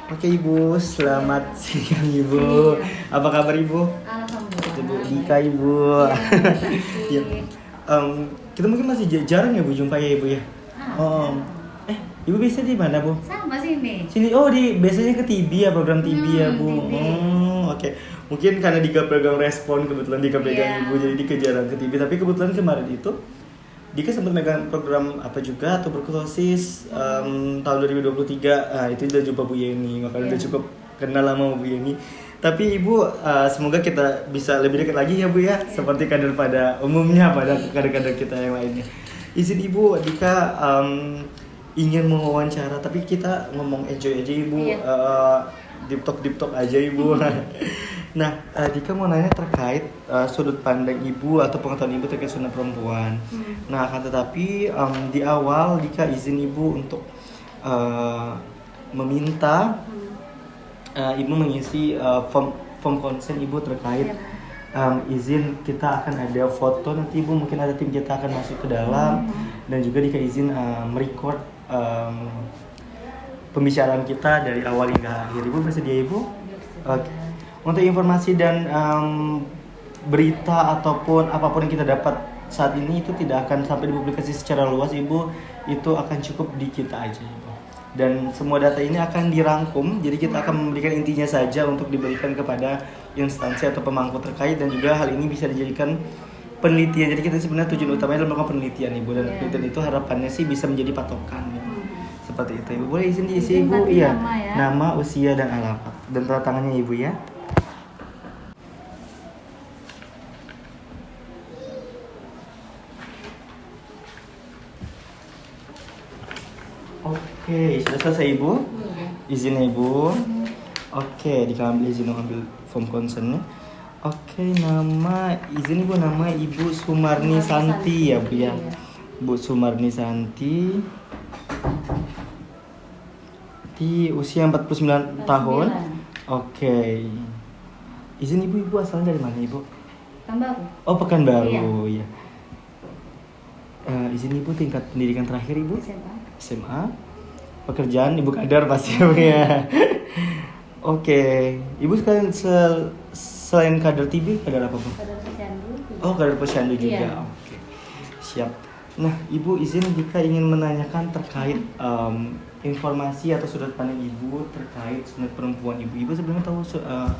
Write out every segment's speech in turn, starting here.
Oke Ibu, selamat siang Ibu. Apa kabar Ibu? Alhamdulillah. Ibu Dika Ibu. Iya, Ya, kita mungkin masih jarang ya Bu jumpa ya Ibu ya. Ah, Ibu biasa di mana Bu? sama sini. Sini. Oh biasanya ke TV ya, program TV ya Bu. TV. Oke. Mungkin karena Dika pegang respon, kebetulan Dika pegang Iya. Ibu, jadi Dika jarang ke TV. Tapi kebetulan kemarin itu Dika sempat megang program apa juga tuberkulosis tahun 2023. Itu udah jumpa Bu Yeni, makanya udah Iya. cukup kenal lama sama Bu Yeni. Tapi Ibu, semoga kita bisa lebih dekat lagi ya Bu ya, seperti kader pada umumnya, pada kader-kader kita yang lainnya. Izin Ibu, Dika ingin mewawancara, tapi kita ngomong enjoy aja Ibu, Iya. deep talk aja Ibu. Nah, Dika mau nanya terkait sudut pandang Ibu atau pengetahuan Ibu terkait sunat perempuan. Nah, akan tetapi di awal Dika izin Ibu untuk meminta Ibu mengisi form consent Ibu terkait izin kita akan ada foto nanti Ibu, mungkin ada tim kita akan masuk ke dalam dan juga Dika izin merecord pembicaraan kita dari awal hingga akhir. Ibu bersedia Ibu? Oke. Untuk informasi dan berita ataupun apapun yang kita dapat saat ini itu tidak akan sampai dipublikasi secara luas Ibu, itu akan cukup di kita aja Ibu. Dan semua data ini akan dirangkum, jadi kita akan memberikan intinya saja untuk diberikan kepada instansi atau pemangku terkait, dan juga hal ini bisa dijadikan penelitian. Jadi kita sebenarnya tujuan utamanya adalah melakukan penelitian Ibu, dan penelitian itu harapannya sih bisa menjadi patokan Ibu. Seperti itu Ibu. Boleh izin diisi Ibu? Iya. Nama, ya. Nama, usia dan alamat dan tanda tangannya Ibu ya. Oke, sudah selesai Ibu? Izin Ibu. Oke, diambil izin ambil form consentnya. Oke, nama izin Ibu, nama Ibu Sumarni Santi ya Bu ya. Bu Sumarni Santi. Di usia 49 tahun. Oke. Izin Ibu asalnya dari mana Ibu? Pekanbaru. Oh, Pekanbaru ya. Izin Ibu tingkat pendidikan terakhir Ibu? SMA. Pekerjaan Ibu kader pasti ya. Oke. Ibu sekarang selain kader TV, kader apa Bu? Kader Posyandu. Oh, kader Posyandu juga. Iya. Oke. Siap. Nah, Ibu izin jika ingin menanyakan terkait informasi atau sudut pandang Ibu terkait sunat perempuan Ibu. Ibu sebenarnya tahu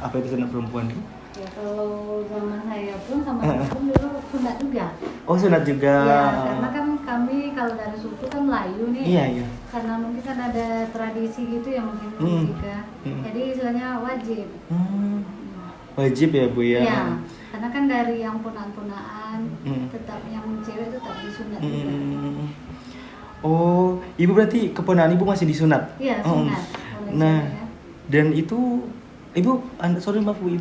apa itu sunat perempuan Ibu? Ya, kalau zaman saya pun sama pun dulu sunat juga. Oh, sunat juga. Ya, karena kan kami kalau dari suku kan Melayu nih. Iya, iya. Karena mungkin kan ada tradisi gitu ya mungkin juga. Jadi istilahnya wajib. Wajib ya Bu ya. Iya, karena kan dari yang punaan-punaan tetap yang cewek tetap disunat juga. Oh, Ibu berarti keponaan Ibu masih disunat? Iya, sunat. Oleh Nah, cewek, ya. dan itu Ibu, sorry maaf Bu,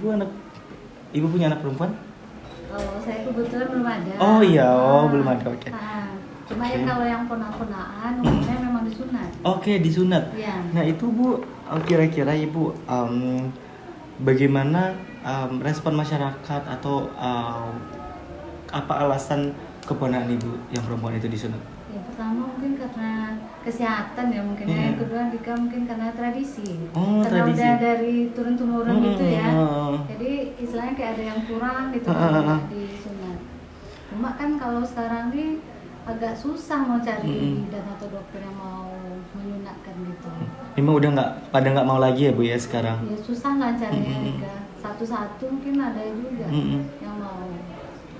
Ibu punya anak perempuan? Oh, saya kebetulan belum ada. Oh iya, belum ada, oke. Cuma Oke. ya kalau yang punaan-punaan umumnya memang disunat. Oke, disunat. Iya. Nah itu Bu, kira-kira Ibu bagaimana respon masyarakat atau apa alasan keponaan Ibu yang perempuan itu disunat? Ya pertama mungkin karena kesehatan ya mungkin. Yang kedua juga mungkin karena tradisi. Oh, karena tradisi. udah dari turun-temurun gitu ya. Jadi istilahnya kayak ada yang kurang gitu disunat. Cuma kan kalau sekarang nih agak susah mau cari bidan atau dokter yang mau menyunatkan gitu. Memang udah nggak mau lagi ya Bu ya sekarang? Ya susah lah carinya juga. Satu-satu mungkin ada juga yang mau.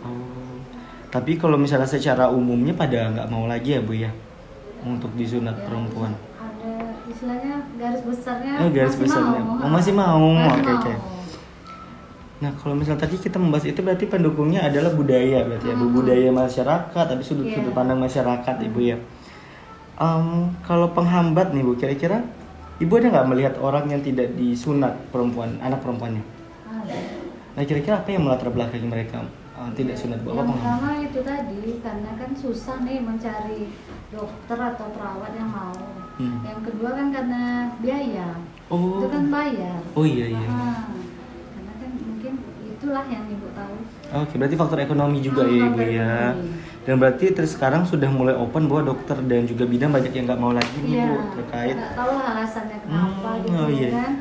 Oh, tapi kalau misalnya secara umumnya pada nggak mau lagi ya Bu ya untuk disunat Ya, perempuan? ada istilahnya garis besarnya. Garis masih besarnya. mau. Oh, masih mau. Masih Oke. mau. Nah, kalau misalnya tadi kita membahas itu berarti pendukungnya adalah budaya berarti ya, Bu. Budaya masyarakat, tapi sudut pandang masyarakat Ibu ya. Kalau penghambat nih Bu, kira-kira Ibu ada nggak melihat orang yang tidak disunat perempuan, anak perempuannya? Ada. Nah, kira-kira apa yang melatar belakangi mereka tidak sunat Bu? Apa Yang penghambat? pertama itu tadi karena kan susah nih mencari dokter atau perawat yang mau. Yang kedua kan karena biaya. Oh. Itu kan bayar. Oh iya iya. Karena kan mungkin itulah yang Ibu tahu. Oke, berarti faktor ekonomi juga ya Ibu Faktor ya. ekonomi. Dan berarti terus sekarang sudah mulai open bahwa dokter dan juga bidan banyak yang nggak mau lagi nih Iya, Bu terkait nggak tahu alasannya kenapa gitu oh, iya. kan.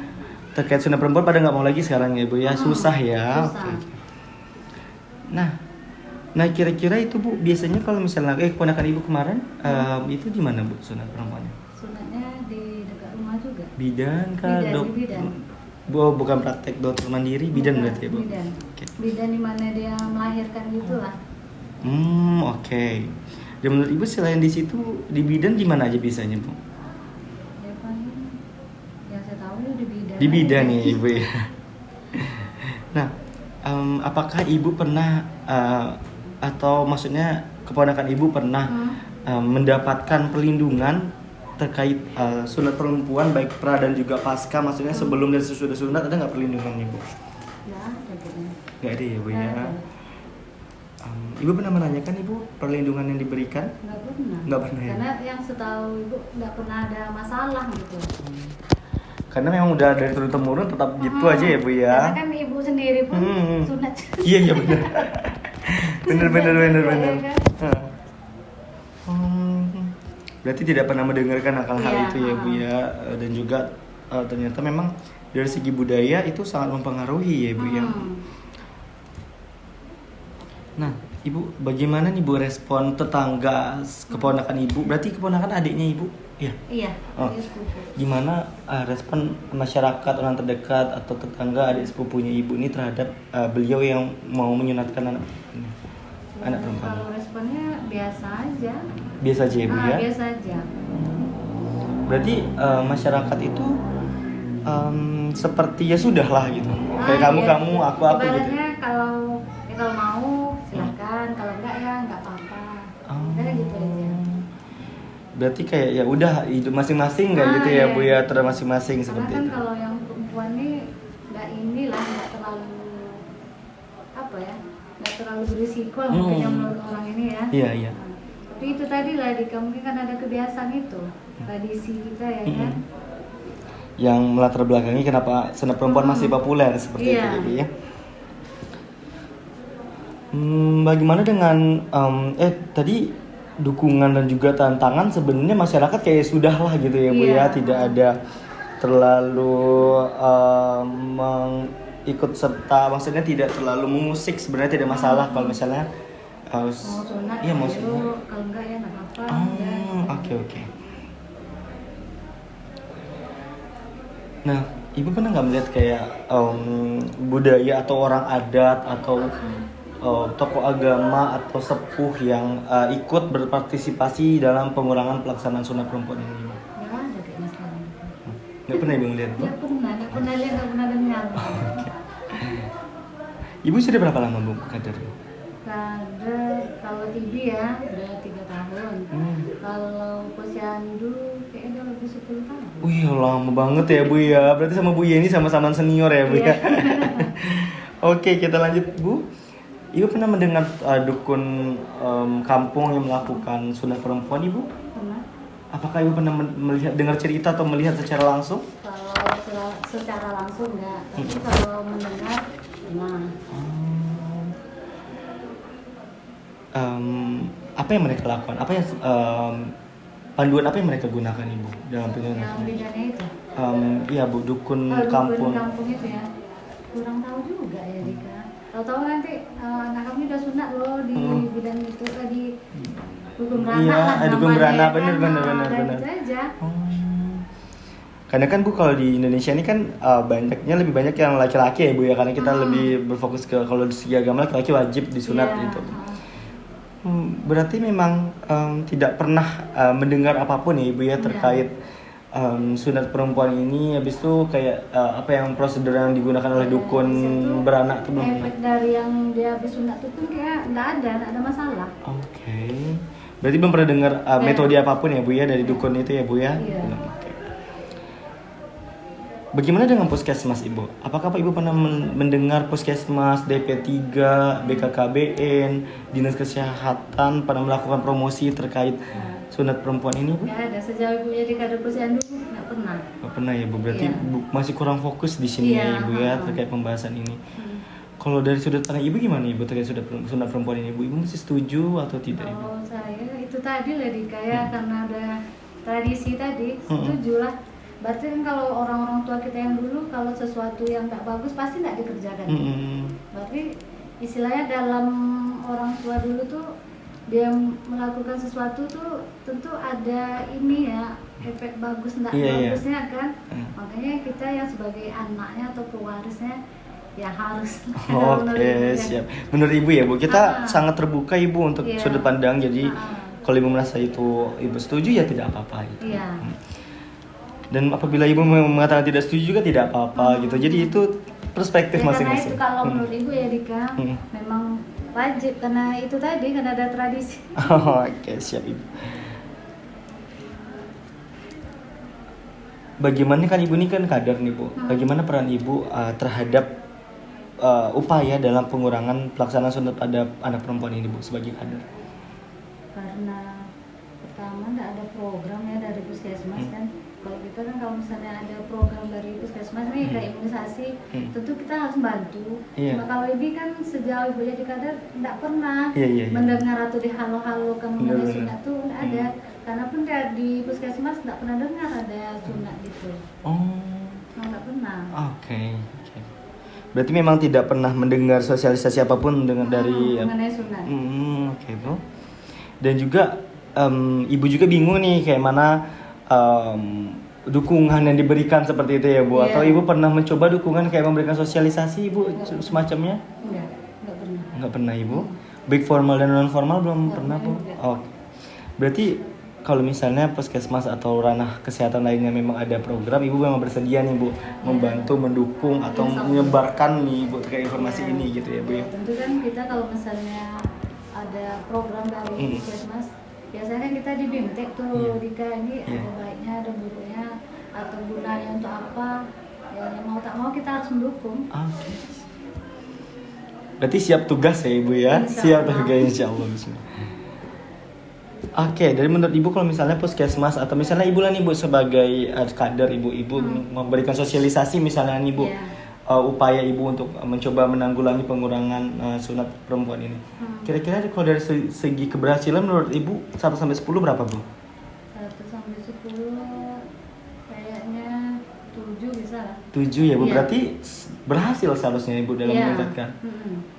Terkait sunat perempuan pada nggak mau lagi sekarang ya Bu ya. Susah ya. Susah. Oke. Nah kira-kira itu Bu biasanya kalau misalnya keponakan Ibu kemarin itu di mana Bu sunat perempuannya? Sunatnya di dekat rumah juga. Bidan kah? Bidan, di bidan. Bu bukan praktek dokter mandiri, bidan berarti ya Bu? Bidan. Oke. Bidan di mana dia melahirkan gitulah. Oke. Dan menurut Ibu selain di situ di bidan di mana aja biasanya Bu? Ya paling yang saya tahu ya di bidan. Di bidan aja. ya Ibu ya. Nah, apakah Ibu pernah atau maksudnya keponakan Ibu pernah mendapatkan perlindungan terkait sunat perempuan baik pra dan juga pasca, maksudnya sebelum dan sesudah sunat ada nggak perlindungannya Bu? Ya, ada kayaknya. Nggak ada ya Bu Nggak ya. ada. Ibu pernah menanyakan Ibu perlindungan yang diberikan? Nggak pernah. Nggak pernah ya? Karena yang setahu ibu nggak pernah ada masalah gitu. Karena memang udah dari turun temurun tetap gitu aja ya Bu ya. Karena kan ibu sendiri pun sunat. Iya benar. benar. Ya, kan? Berarti tidak pernah mendengarkan hal Iya, itu ya Bu ya. Dan juga ternyata memang dari segi budaya itu sangat mempengaruhi ya Bu ya. Nah Ibu bagaimana nih Bu respon tetangga keponakan Ibu? Berarti keponakan adiknya Ibu? Ya. Iya. Oh. Dia sepupu. Gimana respon masyarakat orang terdekat atau tetangga adik sepupunya Ibu ini terhadap beliau yang mau menyunatkan anak ini? Anak perempuan. Kalau responnya biasa aja. Biasa aja ya Bu ya? Biasa aja. Berarti masyarakat itu seperti ya sudah lah gitu. Kayak kamu, aku gitu. Ibaratnya kalau mau silahkan, kalau enggak ya enggak apa-apa. Udah gitu aja. Berarti kayak ya udah hidup masing-masing kayak gitu ya iya. Bu ya, terus masing-masing Karena seperti kan itu. kalau yang perempuan nih nggak terlalu apa ya, nggak terlalu berisiko lah mungkin yang menurut orang ini ya. Iya. Nah, tapi itu tadi lah mungkin kan ada kebiasaan itu, tradisi kita ya kan. Yang melatar belakangi kenapa sunat perempuan masih populer seperti itu ya Bu ya. Bagaimana dengan tadi dukungan dan juga tantangan sebenarnya masyarakat kayak sudah lah gitu ya Bu ya, tidak ada terlalu ikut serta, maksudnya tidak terlalu mengusik, sebenarnya tidak masalah kalau misalnya Mau sunat iya mau ayo, sunat. kalau enggak ya nggak apa-apa. Oke. Nah, Ibu pernah nggak melihat kayak budaya atau orang adat atau tokoh agama atau sepuh yang ikut berpartisipasi dalam pengurangan pelaksanaan sunat perempuan ini? Nggak ada kayaknya sekarang. Nggak pernah Ibu melihat Bu? Nggak pernah lihat, nggak pernah dengar. Ibu sudah berapa lama Bu kader? Kalau TB ya udah 3 tahun. Kalau posyandu kayaknya udah lebih 10 tahun. Wih lama banget ya Bu ya. Berarti sama Bu Yeni sama-sama senior ya Bu ya. Oke kita lanjut Bu. Ibu pernah mendengar dukun kampung yang melakukan sunat perempuan Ibu? Pernah. Apakah Ibu pernah dengar cerita atau melihat secara langsung? Kalau secara langsung enggak, tapi kalau mendengar pernah. Apa yang mereka lakukan? Apa yang panduan apa yang mereka gunakan Ibu dalam penyunapan? Yang bedanya itu. Iya Bu, dukun Dukun kampung. kampung itu ya. Kurang tahu juga ya Dika. Tahu-tahu nanti anak kami udah sunat loh di bidang itu tadi. Dukun beranak Iya, lah dukun namanya, beranak, kan. bener. Gitu aja. Karena kan Bu kalau di Indonesia ini kan lebih banyak yang laki-laki ya Bu ya, karena kita lebih berfokus ke kalau di segi agama laki-laki wajib disunat gitu. Berarti memang tidak pernah mendengar apapun ya Ibu ya terkait sunat perempuan ini. Habis itu kayak apa yang prosedur yang digunakan oleh dukun beranak itu belum. Efek dari yang dia habis sunat itu pun kayak nggak ada masalah. Oke. Berarti belum pernah dengar metode apapun ya Bu ya dari dukun itu ya Bu ya. Iya. Bagaimana dengan puskesmas Ibu? Apakah Ibu pernah mendengar puskesmas, DP3, BKKBN, Dinas Kesehatan pernah melakukan promosi terkait sunat perempuan ini Bu? Nggak ada, sejauh ibu jadi kader posyandu nggak pernah. Nggak pernah ya Bu, berarti masih kurang fokus di sini ya Ibu ya terkait pembahasan ini. Kalau dari sudut pandang ibu gimana ibu terkait sunat perempuan ini? Ibu masih setuju atau tidak ibu? Kalau saya itu tadi lah kayak karena ada tradisi tadi, setuju lah. Berarti kan kalau orang-orang tua kita yang dulu kalau sesuatu yang nggak bagus pasti nggak dikerjakan. Berarti istilahnya dalam orang tua dulu tuh dia melakukan sesuatu tuh tentu ada ini ya efek bagus nggak bagusnya kan. Makanya kita yang sebagai anaknya atau pewarisnya ya harus. Oke, siap. Menurut ibu ya bu, kita sangat terbuka ibu untuk sudut pandang. Jadi kalau ibu merasa itu ibu setuju ya tidak apa-apa gitu. Dan apabila ibu mengatakan tidak setuju juga tidak apa-apa gitu. Jadi itu perspektif masing-masing. Karena itu kalau menurut ibu ya Dika, memang wajib karena itu tadi kan ada tradisi. Oke, siap ibu. Bagaimana kan ibu ini kan kader nih bu. Bagaimana peran ibu terhadap upaya dalam pengurangan pelaksanaan sunat pada anak perempuan ini bu sebagai kader? Karena pertama tidak ada program ya dari puskesmas kan. Kalau kita kan kalau misalnya ada program dari puskesmas nih kayak imunisasi, tentu kita harus bantu. Cuma kalau ini kan sejauh ibu jadi kader tidak pernah mendengar atau dihalo-halo mengenai sunat tuh tidak ada. Karena pun di puskesmas tidak pernah dengar ada sunat gitu. Nggak pernah. Oke. Berarti memang tidak pernah mendengar sosialisasi apapun dari mengenai sunat. Oke bu. Dan juga ibu juga bingung nih kayak mana dukungan yang diberikan seperti itu ya bu. Atau ibu pernah mencoba dukungan kayak memberikan sosialisasi ibu semacamnya? Enggak pernah ibu. Baik formal dan non formal belum pernah bu. Oke. Berarti kalau misalnya puskesmas atau ranah kesehatan lainnya memang ada program, ibu memang bersedia nih bu membantu, mendukung atau menyebarkan nih bu terkait informasi ini gitu ya bu ya. Tentu kan kita kalau misalnya ada program dari puskesmas, biasanya kan kita dibimbing tuh Dika ini ada baiknya, ada buruknya, atau gunanya untuk apa. Ya mau tak mau kita harus mendukung. Berarti siap tugas ya ibu ya, siap tugas insyaallah. Oke, dari menurut ibu kalau misalnya puskesmas atau misalnya ibu lah nih bu sebagai kader ibu memberikan sosialisasi misalnya nih bu upaya ibu untuk mencoba menanggulangi pengurangan sunat perempuan ini. Kira-kira kalau dari segi keberhasilan menurut ibu 1 sampai 10 berapa bu? 1 sampai 10 kayaknya 7 bisa lah. 7 ya bu, berarti berhasil seharusnya ibu dalam meningkatkan.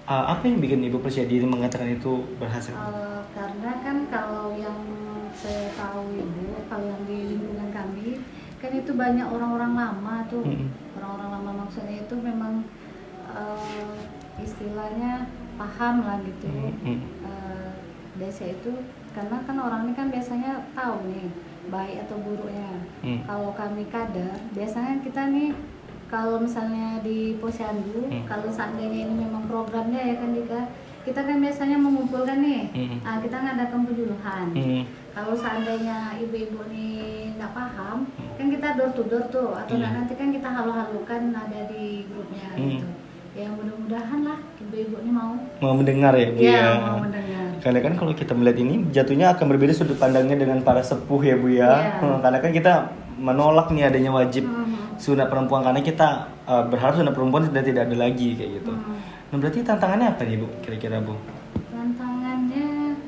Apa yang bikin ibu percaya diri mengatakan itu berhasil? Karena kan kalau yang saya tahu ibu, kalau yang di lingkungan kami kan itu banyak orang-orang lama tuh. Orang-orang lama maksudnya itu memang istilahnya paham lah gitu. Desa itu karena kan orang ini kan biasanya tahu nih baik atau buruknya. Kalau kami kader, biasanya kita nih kalau misalnya di posyandu, kalau seandainya ini memang programnya ya kan Dika, kita kan biasanya mengumpulkan nih, kita ngadakan penjuluhan. Kalau seandainya ibu-ibu nih nggak paham, kan kita door to door tuh, atau nanti kan kita halu-halukan ada di grupnya gitu. Ya mudah-mudahan lah ibu-ibu ini mau mendengar ya bu ya. Mau mendengar. Karena kan kalau kita melihat ini jatuhnya akan berbeda sudut pandangnya dengan para sepuh ya bu ya. Karena kan kita menolak nih adanya wajib sunat perempuan karena kita berharap sunat perempuan sudah tidak ada lagi kayak gitu. Nah berarti tantangannya apa nih bu kira-kira bu? Tantangannya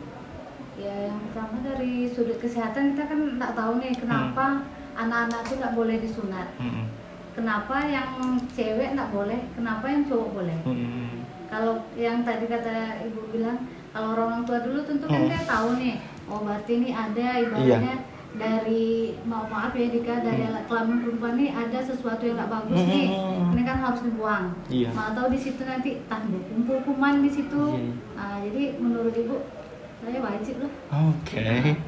ya yang pertama dari sudut kesehatan kita kan nggak tahu nih kenapa anak-anak itu nggak boleh disunat. Kenapa yang cewek nggak boleh, kenapa yang cowok boleh? Kalau yang tadi kata ibu bilang, kalau orang tua dulu tentu kan dia tahu nih, oh berarti ini ada ibaratnya dari maaf ya Dika, dari alat kelamin perempuan nih ada sesuatu yang nggak bagus nih, ini kan harus dibuang. Atau di situ nanti kumpul kuman di situ. Jadi menurut ibu, saya wajib lah. Oke.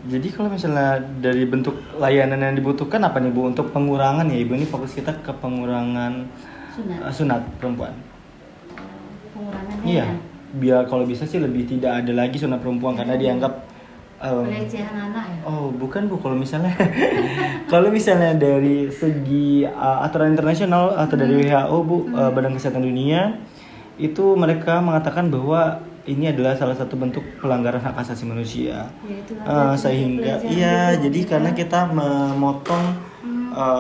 Jadi kalau misalnya dari bentuk layanan yang dibutuhkan apa nih bu untuk pengurangan ya ibu, ini fokus kita ke pengurangan sunat perempuan. Pengurangannya ya? Biar kalau bisa sih lebih tidak ada lagi sunat perempuan karena dianggap pelecehan anak ya? Oh bukan bu, kalau misalnya kalau misalnya dari segi aturan internasional atau dari WHO bu, Badan Kesehatan Dunia itu mereka mengatakan bahwa ini adalah salah satu bentuk pelanggaran hak asasi manusia. Sehingga jadi karena kita memotong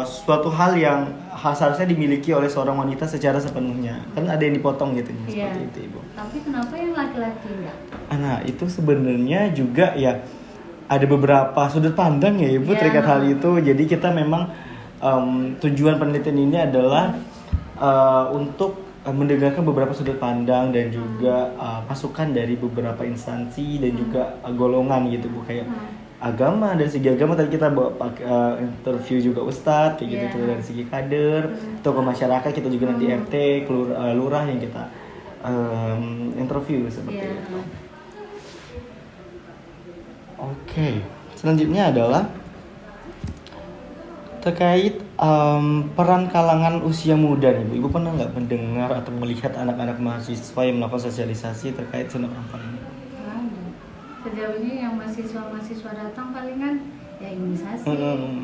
suatu hal yang seharusnya dimiliki oleh seorang wanita secara sepenuhnya. Kan ada yang dipotong gitu Iya. seperti itu Ibu. Tapi kenapa yang laki-laki enggak? Nah itu sebenarnya juga ya ada beberapa sudut pandang ya Ibu terkait hal itu. Jadi kita memang tujuan penelitian ini adalah untuk mendengarkan beberapa sudut pandang dan juga masukan dari beberapa instansi dan juga golongan gitu Bu, kayak agama. Dari segi agama tadi kita bawa interview juga ustadz kayak gitu, dari segi kader, tokoh masyarakat kita juga nanti RT, lurah yang kita interview seperti itu. Oke, selanjutnya adalah terkait peran kalangan usia muda nih Bu. Ibu pernah nggak mendengar atau melihat anak-anak mahasiswa yang melakukan sosialisasi terkait sunat perempuan ini? Sejauh ini yang mahasiswa datang palingan ya imunisasi,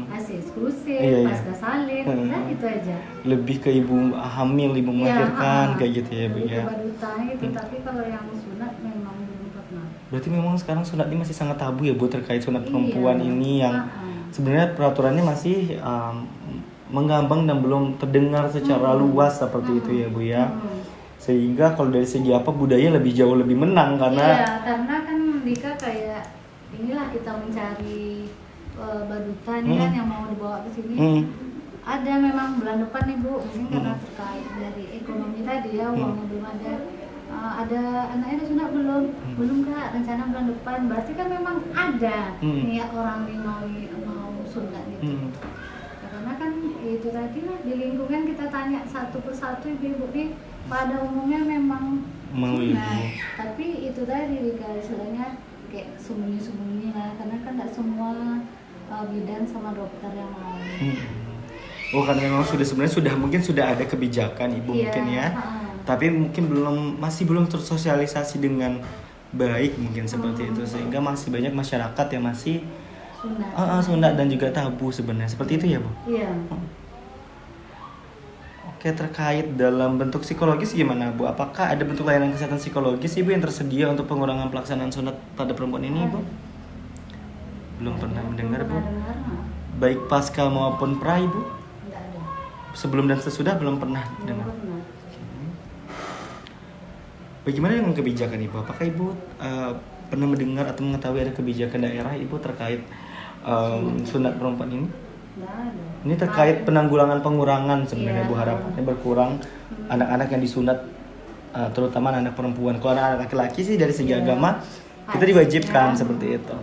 ASI eksklusif, pasca salin, dan itu aja. Lebih ke ibu hamil, ibu melahirkan kayak gitu ya Bu ya. Baduta itu, tapi kalau yang sunat memang belum pernah. Berarti memang sekarang sunat ini masih sangat tabu ya Bu, terkait sunat perempuan ini yang sebenarnya peraturannya masih mengambang dan belum terdengar secara luas seperti itu ya Bu ya. Sehingga kalau dari segi apa budaya jauh lebih menang karena karena kan Dika kayak inilah kita mencari baduta nih kan yang mau dibawa ke sini. Ada memang bulan depan nih Bu, mungkin karena terkait dari ekonomi tadi ya, uangnya belum ada. Ada anaknya udah sunat belum Kak, rencana bulan depan. Berarti kan memang ada niat orang nih mau sunat gitu. Karena kan itu tadi lah, di lingkungan kita tanya satu persatu ibu-ibu nih pada umumnya memang sunat. Tapi itu tadi istilahnya kayak sembunyi-sembunyi lah, karena kan tidak semua bidan sama dokter yang mau. Karena memang mungkin sudah ada kebijakan Ibu mungkin ya. Tapi mungkin masih belum tersosialisasi dengan baik mungkin seperti itu, sehingga masih banyak masyarakat yang masih sunat dan juga tabu sebenarnya seperti itu ya Bu. Iya. Oke, terkait dalam bentuk psikologis gimana Bu? Apakah ada bentuk layanan kesehatan psikologis Ibu yang tersedia untuk pengurangan pelaksanaan sunat pada perempuan ini Bu? Belum pernah mendengar Bu. Baik pasca maupun pra Ibu? Tidak ada. Sebelum dan sesudah belum pernah dengar. Bagaimana dengan kebijakan Ibu? Apakah Ibu pernah mendengar atau mengetahui ada kebijakan daerah Ibu terkait sunat perempuan ini? Ini terkait penanggulangan pengurangan sebenarnya Bu, harapannya berkurang anak-anak yang disunat, terutama anak perempuan. Kalau anak laki-laki sih dari segi agama kita diwajibkan seperti itu.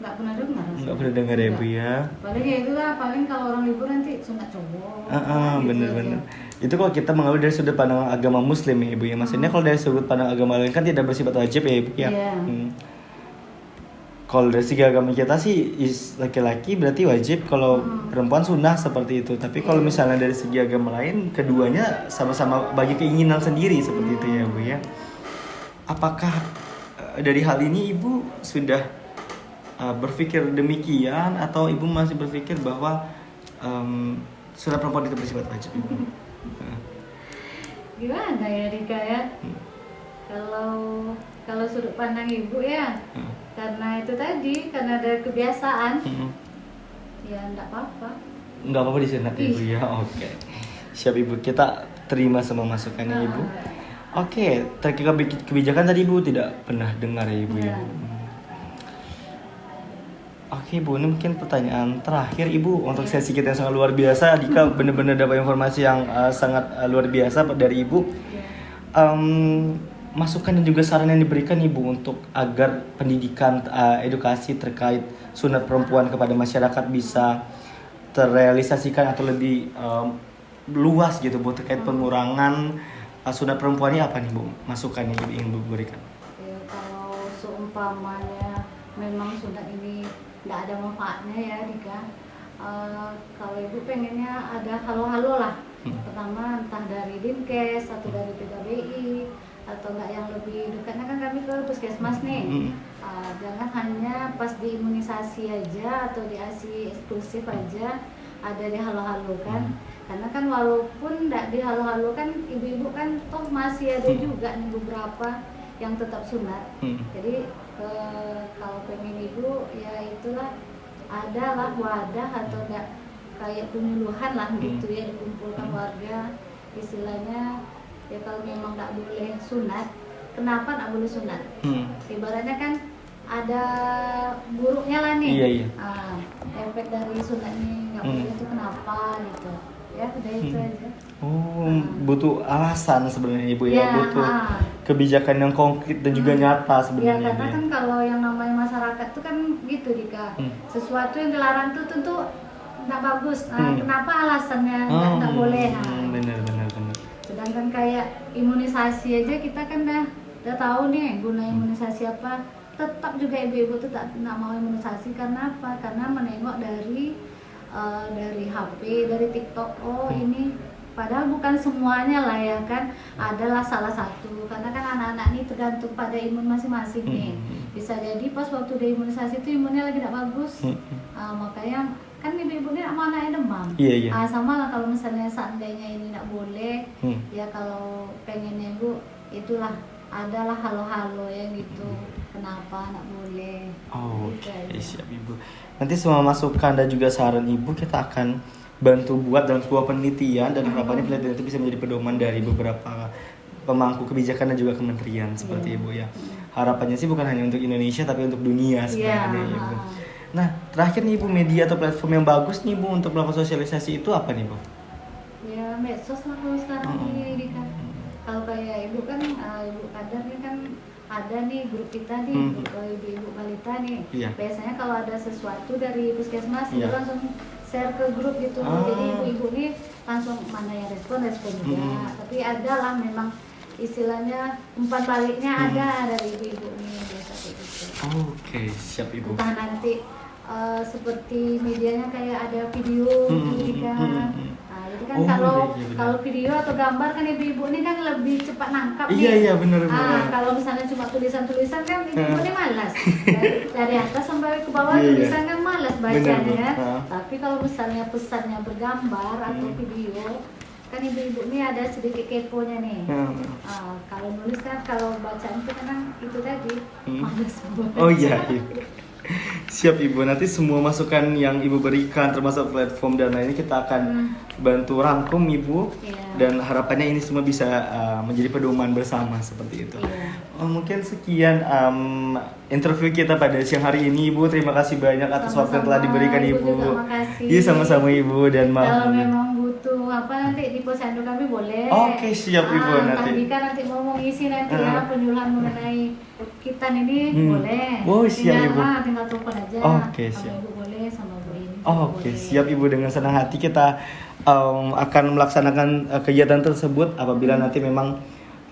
Nggak pernah dengar. Nggak pernah dengar ya Bu ya. Paling ya itulah, paling kalau orang libur nanti sunat cowok. Bener-bener. Itu kalau kita mengambil dari sudut pandang agama Muslim ya Ibu ya. Maksudnya kalau dari sudut pandang agama lain kan tidak bersifat wajib ya Ibu ya. Kalau dari segi agama kita sih laki-laki berarti wajib, kalau perempuan sunnah seperti itu. Tapi kalau misalnya dari segi agama lain, keduanya sama-sama bagi keinginan sendiri seperti itu ya Bu ya. Apakah dari hal ini Ibu sudah berpikir demikian, atau Ibu masih berpikir bahwa sunat perempuan itu bersifat wajib Ibu? Gimana ya Rika ya? Kalau sudut pandang Ibu ya, karena itu tadi, karena ada kebiasaan, ya enggak apa-apa. Enggak apa-apa disunat Ibu ya, oke. Siap Ibu, kita terima semua masukannya Ibu. Oke, terkait kebijakan tadi Ibu tidak pernah dengar ya Ibu ya. Oke Bu, ini mungkin pertanyaan terakhir Ibu untuk sesi kita yang sangat luar biasa. Dika benar-benar dapat informasi yang sangat luar biasa dari Ibu. Masukan dan juga saran yang diberikan Ibu untuk agar pendidikan edukasi terkait sunat perempuan kepada masyarakat bisa terrealisasikan atau lebih luas gitu Bu, terkait pengurangan sunat perempuan ini apa nih Bu? Masukan yang ingin Ibu berikan? Ya, kalau seumpamanya memang sunat ini nggak ada manfaatnya ya Dika, kalau Ibu pengennya ada halo-halo lah. Pertama entah dari Dinkes atau dari PKBI atau enggak yang lebih dekatnya kan kami ke puskesmas nih. Jangan hanya pas di imunisasi aja atau di ASI eksklusif aja ada di halo-halo kan. Karena kan walaupun enggak di halo-halo kan ibu-ibu kan toh masih ada juga nih beberapa yang tetap sunat. Jadi kalau pengen Ibu ya itulah adalah wadah atau enggak kayak penyuluhan lah gitu ya, dikumpulkan warga istilahnya ya, kalau memang nggak boleh sunat, kenapa nggak boleh sunat? Ibaratnya kan ada buruknya lah nih. Iya. Efek dari sunat ini nggak boleh itu kenapa gitu ya, udah itu aja. Butuh alasan sebenarnya Ibu ya, Ya, butuh kebijakan yang konkret dan juga nyata ya sebenarnya. karena Ibu, ya. kan kalau yang namanya masyarakat tuh kan gitu Dika, sesuatu yang dilarang tuh tentu nggak bagus. Kenapa alasannya nggak boleh? Benar. Sedangkan kayak imunisasi aja kita kan udah tahu nih guna imunisasi apa, tetap juga ibu-ibu tuh tak mau imunisasi. Karena apa? Karena menengok dari HP, dari TikTok, ini padahal bukan semuanya lah ya kan, adalah salah satu. Karena kan anak-anak ini tergantung pada imun masing-masing nih. Bisa jadi pas waktu dia imunisasi itu imunnya lagi tidak bagus. Makanya kan ibu-ibu ini sama anaknya demam. Iya. Sama lah kalau misalnya seandainya ini tidak boleh, ya kalau pengennya ibu itulah adalah halo-halo yang gitu. Kenapa nggak boleh? Oke, siap Ibu. Nanti semua masukan dan juga saran Ibu kita akan bantu buat dalam sebuah penelitian, dan harapannya penelitian itu bisa menjadi pedoman dari beberapa pemangku kebijakan dan juga kementerian seperti Ibu ya. Harapannya sih bukan hanya untuk Indonesia tapi untuk dunia sebenarnya Ibu. Nah, terakhir nih Ibu, media atau platform yang bagus nih Bu untuk melakukan sosialisasi itu apa nih Bu? Ya medsos lah kalau sekarang ini kan. Kalau kayak Ibu kan, Ibu Kadar ini kan ada nih grup kita nih, grup ibu-ibu balita nih. Biasanya kalau ada sesuatu dari puskesmas itu langsung share ke grup gitu. Jadi ibu-ibu nih langsung mana yang respon juga. Tapi ada lah memang istilahnya umpan baliknya ada dari ibu-ibu nih biasa kayak gitu. Oke, siap Ibu. Entah nanti seperti medianya kayak ada video gitu kan. Jadi kan kalau video atau gambar kan ibu-ibu ini kan lebih cepat nangkap nih. Iya benar. Kalau misalnya cuma tulisan-tulisan kan ibu-ibu ini malas. Dari atas sampai ke bawah tulisan kan malas bacanya. Tapi kalau misalnya pesannya bergambar atau video, kan ibu-ibu ini ada sedikit keponya nih. Kalau nulis kan, kalau bacaan itu kan itu tadi malas banget. Siap Ibu, nanti semua masukan yang Ibu berikan termasuk platform dan lainnya kita akan bantu rangkum Ibu. Dan harapannya ini semua bisa menjadi pedoman bersama seperti itu. Mungkin sekian interview kita pada siang hari ini Ibu. Terima kasih banyak atas waktu yang telah diberikan Ibu. Terima kasih. Iya, sama-sama Ibu, dan kalau memang butuh apa nanti di posyandu kami boleh. Oke, siap Ibu. Nanti mau ngisi nanti ya penyuluhan mengenai kitan ini boleh. Siap Ibu. Tinggal telepon aja. Oke, siap. Ibu boleh sama Bu ini. Oke, siap Ibu, dengan senang hati kita akan melaksanakan kegiatan tersebut apabila nanti memang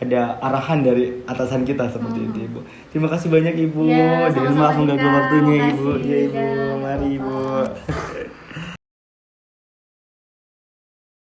ada arahan dari atasan kita seperti itu Ibu. Terima kasih banyak Ibu. Dan maaf mengganggu waktunya Ibu. Ya Ibu, mari Ibu.